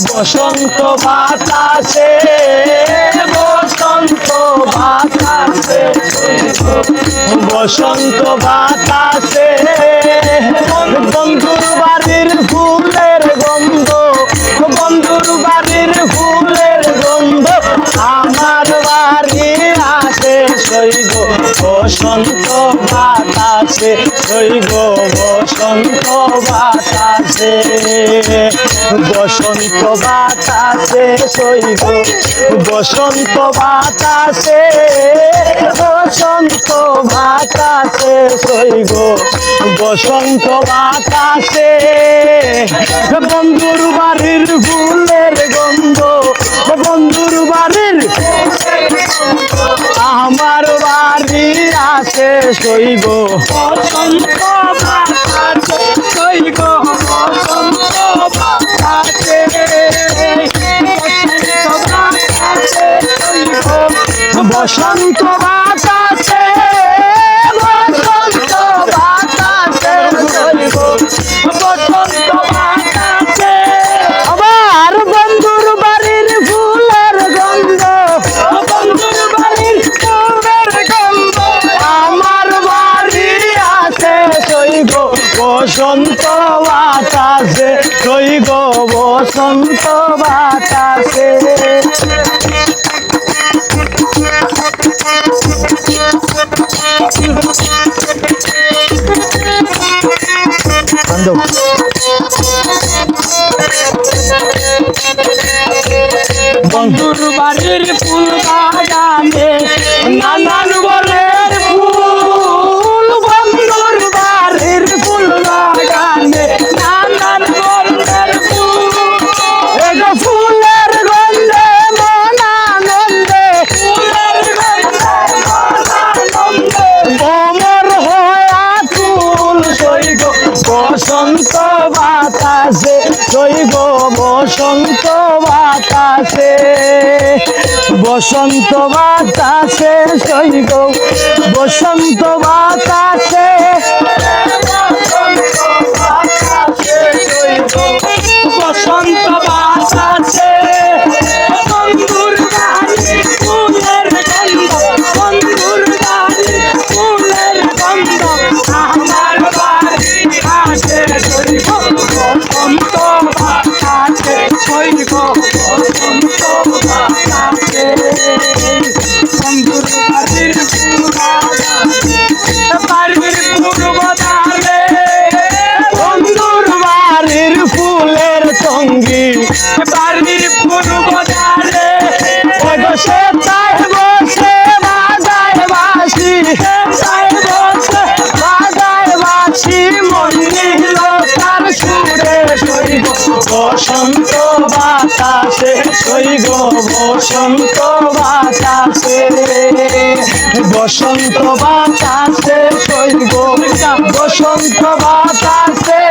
বসন্ত বাতাসে বসন্ত বাতাসে বসন্ত বাতাসে বন্ধুর বাড়ির ফুলের গন্ধ বন্ধুর বাড়ির ফুলের গন্ধ আমার বাড়ি আসে সইব বসন্ত বাতাসে সইব বসন্ত বাতাসে বসন্ত বাতাসে সইব বসন্ত বাতাসে বসন্ত বাতাসে সইব বসন্ত বাতাসে বন্ধুর বাড়ির ফুলের গন্ধ বন্ধুর বাড়ির আমার বাড়ি আসে সইব বসন্ত বাতাসে সইব বসন্ত বাতাসে বসন্ত বাতাসে বসন্ত বাতাসে সইব বসন্ত বাতাসে আবার বন্ধুর বাড়ির ফুলের গন্ধ বন্ধুর বাড়ির ফুলের গন্ধ আমার বাড়ি আসে সইব বসন্ত বাতাসে সইব বসন্ত বাতাসে বন্ধুর বাড়ির ফুল বাগানে নানান বলের ফুল বন্ধুর বাড়ির ফুল বাগানে নানান বলের ফুল এগো ফুলের গন্ধে মন আনন্দে ফুলের গন্ধে মন আনন্দে ভ্রমর হয়া ফুল সইব বসন্ত বাতাসে সইব বসন্ত বাতাসে বসন্ত বাতাসে সইব বসন্ত বাতাসে বসন্ত বাতাসে বন্ধুর বাড়ির ফুলের গন্ধ বন্ধুর বাড়ির ফুলের গন্ধ আমার বাড়ি আসে সইব বসন্ত বাতাসে সইব বসন্ত বাতাসে বন্ধুর বাড়ির বাড়ির পূর্ব দ্বারে বন্ধুর বাড়ির ফুলের সঙ্গী বাড়ির পূর্ব দ্বারে বসে তাই বসে বাজায় বাঁশি তাই বসে বাজায় বাঁশি মন নিল তার সুরে সইব বসন্ত বাতাসে সইব বসন্ত বাতাসে বসন্ত বাতাসে সইব বসন্ত বাতাসে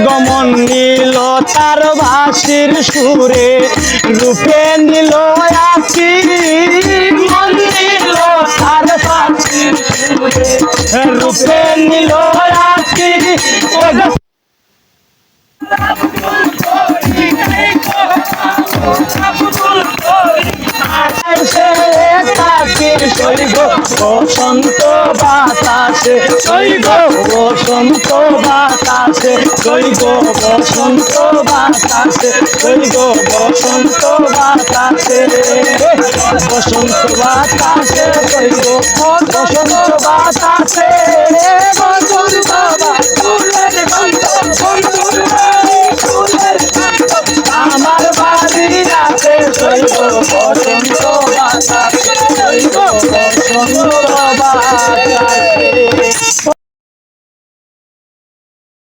গমন নীল তার বাঁশির সুরে রূপে নীল আছি মন নীল তার বাঁশির সুরে রূপে নীল আছি সইব বসন্ত বাতাসে সইব বসন্ত বাতাসে সইব বসন্ত বাতাসে সইব বসন্ত বাতাসে বসন্ত বাতাসে সইব বসন্ত বাতাসে